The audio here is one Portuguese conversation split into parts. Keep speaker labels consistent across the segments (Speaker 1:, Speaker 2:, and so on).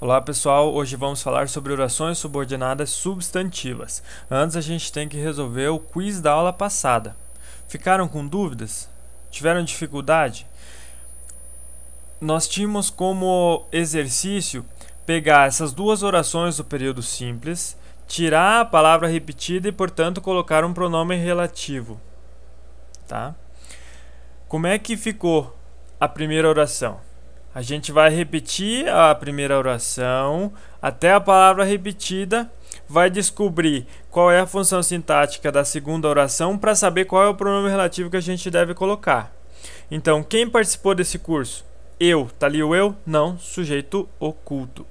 Speaker 1: Olá pessoal, hoje vamos falar sobre orações subordinadas substantivas. Antes a gente tem que resolver o quiz da aula passada. Ficaram com dúvidas? Tiveram dificuldade? Nós tínhamos como exercício pegar essas duas orações do período simples, tirar a palavra repetida e, portanto, colocar um pronome relativo. Tá? Como é que ficou a primeira oração? A gente vai repetir a primeira oração até a palavra repetida, vai descobrir qual é a função sintática da segunda oração para saber qual é o pronome relativo que a gente deve colocar. Então, quem participou desse curso? Eu. Tá ali o eu? Não, sujeito oculto.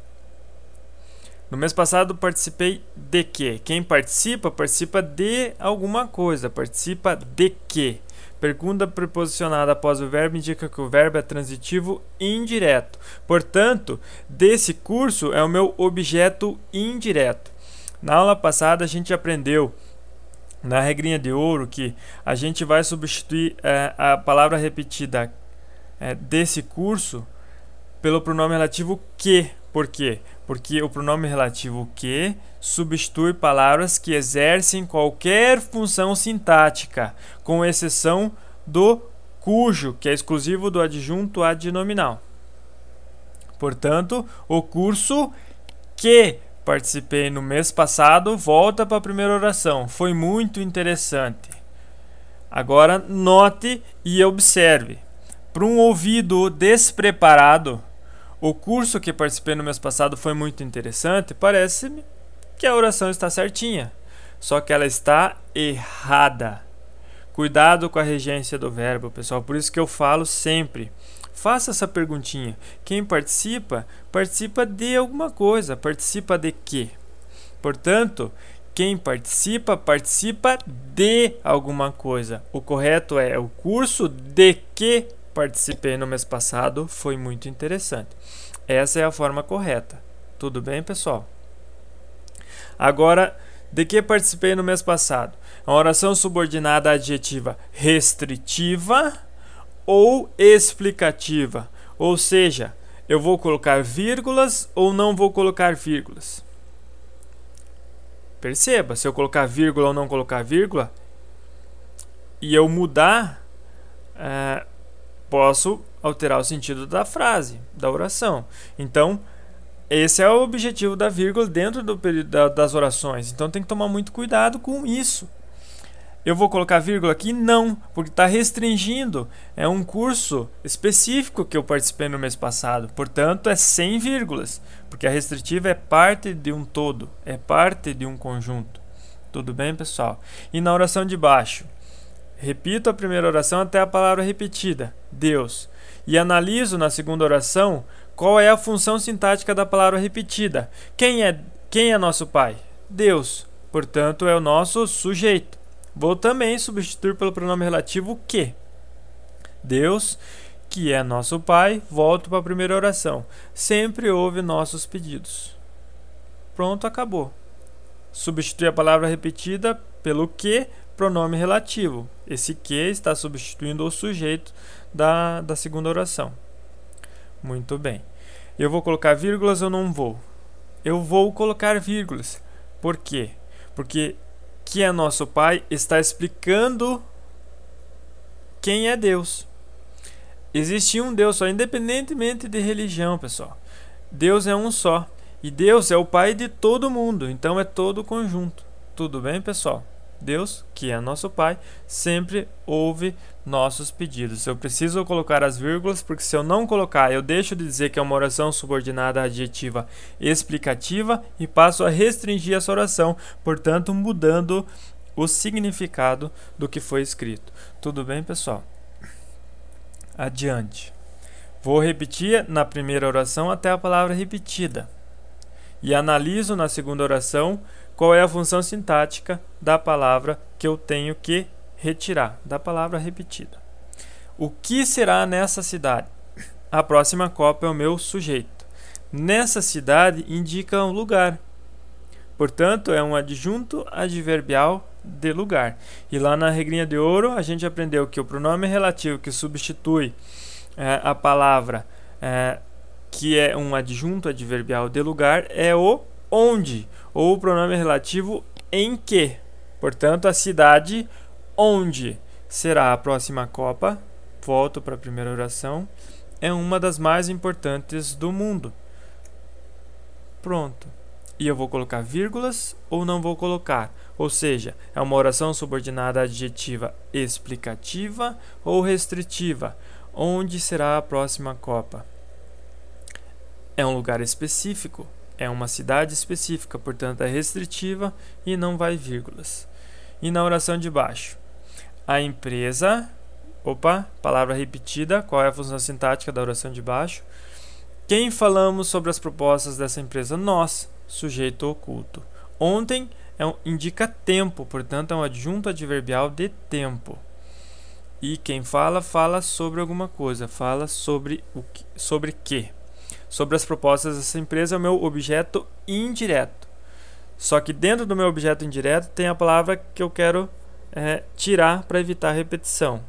Speaker 1: No mês passado participei de quê? Quem participa, participa de alguma coisa. Participa de quê? Pergunta preposicionada após o verbo indica que o verbo é transitivo indireto. Portanto, desse curso é o meu objeto indireto. Na aula passada a gente aprendeu na regrinha de ouro que a gente vai substituir a palavra repetida desse curso pelo pronome relativo que. Por quê? Porque o pronome relativo que substitui palavras que exercem qualquer função sintática, com exceção do cujo, que é exclusivo do adjunto adnominal. Portanto, o curso que participei no mês passado volta para a primeira oração. Foi muito interessante. Agora note e observe. Para um ouvido despreparado, o curso que participei no mês passado foi muito interessante. Parece-me que a oração está certinha, só que ela está errada. Cuidado com a regência do verbo, pessoal. Por isso que eu falo sempre. Faça essa perguntinha. Quem participa, participa de alguma coisa. Participa de quê? Portanto, quem participa, participa de alguma coisa. O correto é o curso de que participei no mês passado foi muito interessante. Essa é a forma correta. Tudo bem, pessoal? Agora, de que participei no mês passado? Uma oração subordinada adjetiva restritiva ou explicativa. Ou seja, eu vou colocar vírgulas ou não vou colocar vírgulas. Perceba, se eu colocar vírgula ou não colocar vírgula, e eu mudar, posso alterar o sentido da frase, da oração. Então, esse é o objetivo da vírgula dentro do período das orações. Então, tem que tomar muito cuidado com isso. Eu vou colocar vírgula aqui? Não, porque está restringindo. É um curso específico que eu participei no mês passado. Portanto, é sem vírgulas, porque a restritiva é parte de um todo, é parte de um conjunto. Tudo bem, pessoal? E na oração de baixo, repito a primeira oração até a palavra repetida, Deus. E analiso na segunda oração qual é a função sintática da palavra repetida. Quem é nosso pai? Deus. Portanto, é o nosso sujeito. Vou também substituir pelo pronome relativo que. Deus, que é nosso pai, volto para a primeira oração. Sempre ouve nossos pedidos. Pronto, acabou. Substituir a palavra repetida pelo que, pronome relativo. Esse que está substituindo o sujeito da segunda oração. Muito bem. Eu vou colocar vírgulas ou não vou? Eu vou colocar vírgulas. Por quê? Porque que é nosso pai está explicando quem é Deus. Existe um Deus só, independentemente de religião, pessoal. Deus é um só. E Deus é o pai de todo mundo. Então é todo o conjunto. Tudo bem, pessoal? Deus, que é nosso pai, sempre ouve nossos pedidos. Eu preciso colocar as vírgulas, porque se eu não colocar, eu deixo de dizer que é uma oração subordinada adjetiva explicativa e passo a restringir essa oração, portanto, mudando o significado do que foi escrito. Tudo bem, pessoal? Adiante. Vou repetir na primeira oração até a palavra repetida. E analiso na segunda oração qual é a função sintática da palavra que eu tenho que retirar, da palavra repetida. O que será nessa cidade? A próxima copa é o meu sujeito. Nessa cidade indica um lugar. Portanto, é um adjunto adverbial de lugar. E lá na regrinha de ouro, a gente aprendeu que o pronome relativo que substitui a palavra que é um adjunto adverbial de lugar, é o onde, ou o pronome relativo em que. Portanto, a cidade onde será a próxima Copa, volto para a primeira oração, é uma das mais importantes do mundo. Pronto. E eu vou colocar vírgulas ou não vou colocar? Ou seja, é uma oração subordinada adjetiva explicativa ou restritiva. Onde será a próxima Copa? É um lugar específico, é uma cidade específica, portanto é restritiva e não vai vírgulas. E na oração de baixo, a empresa, palavra repetida, qual é a função sintática da oração de baixo? Quem falamos sobre as propostas dessa empresa? Nós, sujeito oculto. Ontem indica tempo, portanto é um adjunto adverbial de tempo. E quem fala sobre alguma coisa, fala sobre o que? Sobre quê? Sobre as propostas dessa empresa é o meu objeto indireto. Só que dentro do meu objeto indireto tem a palavra que eu quero tirar para evitar repetição.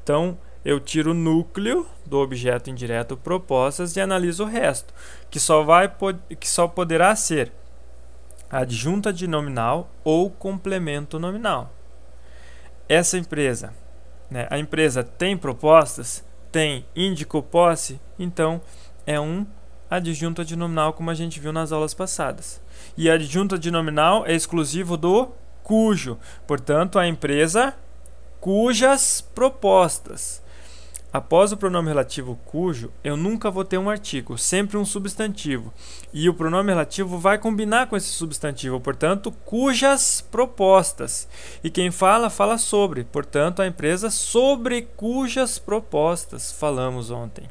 Speaker 1: Então, eu tiro o núcleo do objeto indireto propostas e analiso o resto, que só poderá ser adjunta de nominal ou complemento nominal. Essa empresa, a empresa tem propostas, tem índico posse, então é um adjunto de nominal, como a gente viu nas aulas passadas. E a adjunta de nominal é exclusivo do cujo, portanto, a empresa cujas propostas. Após o pronome relativo cujo, eu nunca vou ter um artigo, sempre um substantivo. E o pronome relativo vai combinar com esse substantivo, portanto, cujas propostas. E quem fala sobre, portanto, a empresa sobre cujas propostas falamos ontem.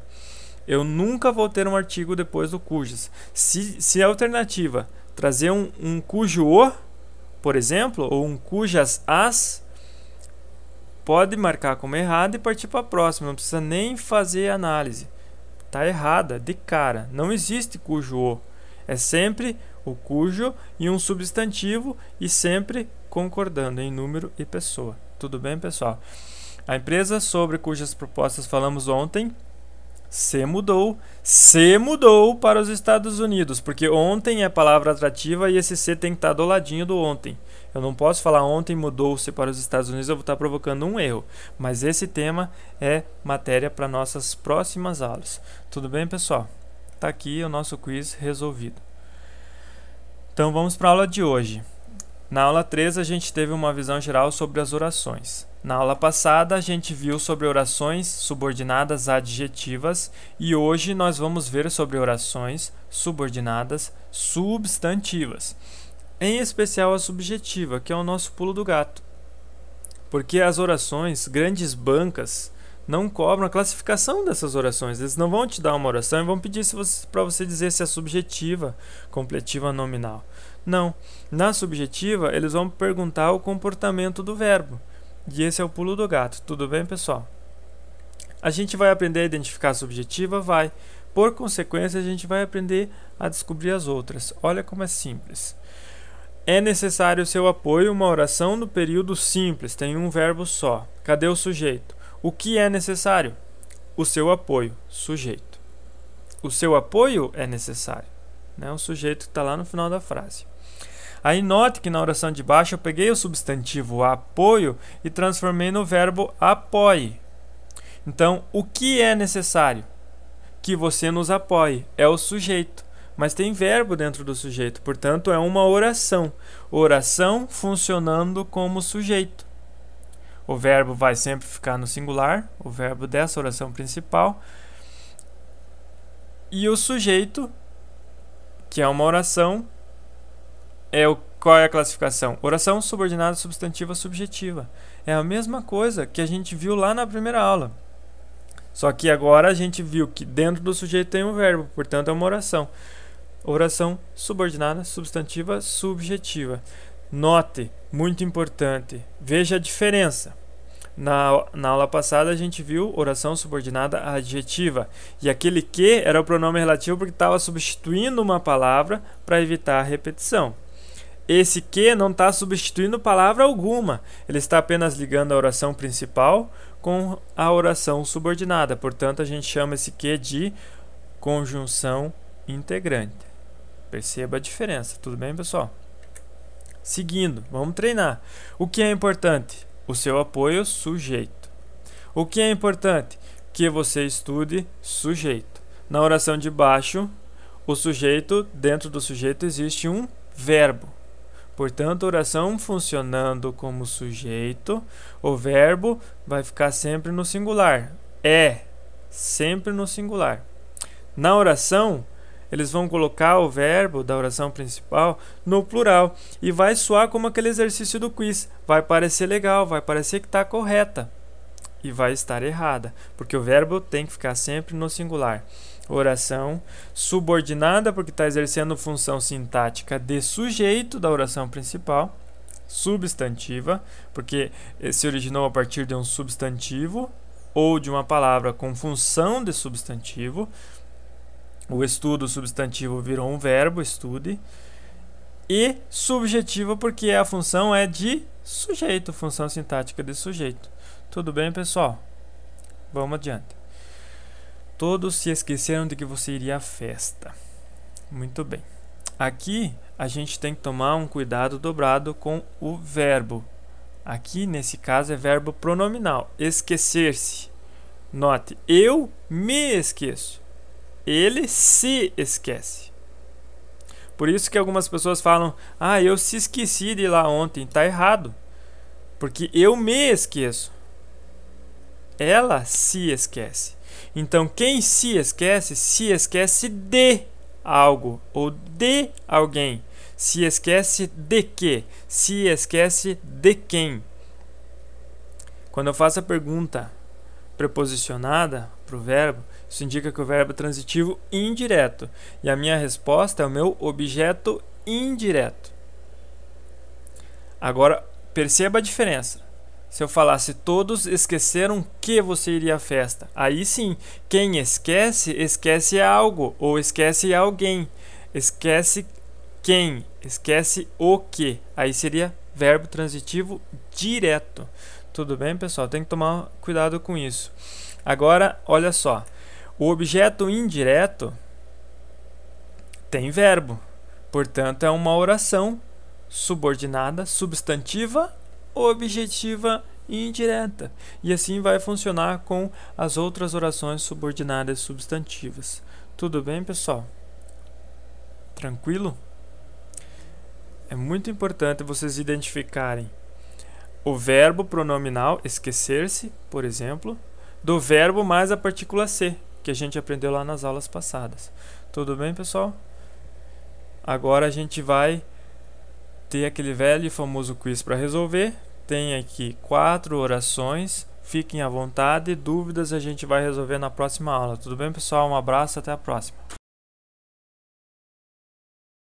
Speaker 1: Eu nunca vou ter um artigo depois do cujas. Se a alternativa trazer um cujo o, por exemplo, ou um cujas as, pode marcar como errado e partir para a próxima. Não precisa nem fazer análise. Está errada, de cara. Não existe cujo o. É sempre o cujo e um substantivo e sempre concordando em número e pessoa. Tudo bem, pessoal? A empresa sobre cujas propostas falamos ontem se mudou para os Estados Unidos, porque ontem é palavra atrativa e esse se tem que estar do ladinho do ontem. Eu não posso falar ontem mudou-se para os Estados Unidos, eu vou estar provocando um erro. Mas esse tema é matéria para nossas próximas aulas. Tudo bem, pessoal? Está aqui o nosso quiz resolvido. Então vamos para a aula de hoje. Na aula 3 a gente teve uma visão geral sobre as orações. Na aula passada a gente viu sobre orações subordinadas adjetivas e hoje nós vamos ver sobre orações subordinadas substantivas. Em especial a subjetiva, que é o nosso pulo do gato. Porque as orações, grandes bancas, não cobram a classificação dessas orações. Eles não vão te dar uma oração e vão pedir para você dizer se é subjetiva, completiva, nominal. Não. Na subjetiva, eles vão perguntar o comportamento do verbo. E esse é o pulo do gato. Tudo bem, pessoal? A gente vai aprender a identificar a subjetiva? Vai. Por consequência, a gente vai aprender a descobrir as outras. Olha como é simples. É necessário o seu apoio, uma oração no período simples. Tem um verbo só. Cadê o sujeito? O que é necessário? O seu apoio. Sujeito. O seu apoio é necessário. O sujeito que está lá no final da frase. Aí note que na oração de baixo eu peguei o substantivo apoio e transformei no verbo apoie. Então, o que é necessário? Que você nos apoie. É o sujeito. Mas tem verbo dentro do sujeito. Portanto, é uma oração. Oração funcionando como sujeito. O verbo vai sempre ficar no singular. O verbo dessa oração principal. E o sujeito, que é uma oração, qual é a classificação? Oração subordinada substantiva subjetiva. É a mesma coisa que a gente viu lá na primeira aula. Só que agora a gente viu que dentro do sujeito tem um verbo, portanto é uma oração. Oração subordinada substantiva subjetiva. Note, muito importante, veja a diferença. Na aula passada a gente viu oração subordinada adjetiva. E aquele que era o pronome relativo porque estava substituindo uma palavra para evitar a repetição. Esse que não está substituindo palavra alguma. Ele está apenas ligando a oração principal com a oração subordinada. Portanto, a gente chama esse que de conjunção integrante. Perceba a diferença, tudo bem, pessoal? Seguindo, vamos treinar. O que é importante? O seu apoio sujeito. O que é importante? Que você estude sujeito. Na oração de baixo, o sujeito, dentro do sujeito existe um verbo. Portanto, a oração funcionando como sujeito, o verbo vai ficar sempre no singular. É, sempre no singular. Na oração, eles vão colocar o verbo da oração principal no plural e vai soar como aquele exercício do quiz. Vai parecer legal, vai parecer que está correta e vai estar errada, porque o verbo tem que ficar sempre no singular. Oração subordinada, porque está exercendo função sintática de sujeito da oração principal. Substantiva, porque se originou a partir de um substantivo ou de uma palavra com função de substantivo. O estudo substantivo virou um verbo, estude. E subjetiva, porque a função é de sujeito, função sintática de sujeito. Tudo bem, pessoal? Vamos adiante. Todos se esqueceram de que você iria à festa. Muito bem. Aqui a gente tem que tomar um cuidado dobrado com o verbo. Aqui, nesse caso, é verbo pronominal. Esquecer-se. Note, eu me esqueço. Ele se esquece. Por isso que algumas pessoas falam, eu se esqueci de ir lá ontem. Está errado. Porque eu me esqueço. Ela se esquece. Então, quem se esquece de algo ou de alguém. Se esquece de quê? Se esquece de quem? Quando eu faço a pergunta preposicionada para o verbo, isso indica que o verbo é transitivo indireto. E a minha resposta é o meu objeto indireto. Agora, perceba a diferença. Se eu falasse todos esqueceram que você iria à festa, aí sim, quem esquece, esquece algo ou esquece alguém. Esquece quem, esquece o que. Aí seria verbo transitivo direto. Tudo bem, pessoal? Tem que tomar cuidado com isso. Agora, olha só. O objeto indireto tem verbo. Portanto, é uma oração subordinada, substantiva, objetiva e indireta. E assim vai funcionar com as outras orações subordinadas substantivas. Tudo bem, pessoal? Tranquilo? É muito importante vocês identificarem o verbo pronominal esquecer-se, por exemplo, do verbo mais a partícula ser, que a gente aprendeu lá nas aulas passadas. Tudo bem, pessoal? Agora a gente vai ter aquele velho e famoso quiz para resolver. Tem aqui 4 orações. Fiquem à vontade. Dúvidas a gente vai resolver na próxima aula. Tudo bem, pessoal? Um abraço, até a próxima.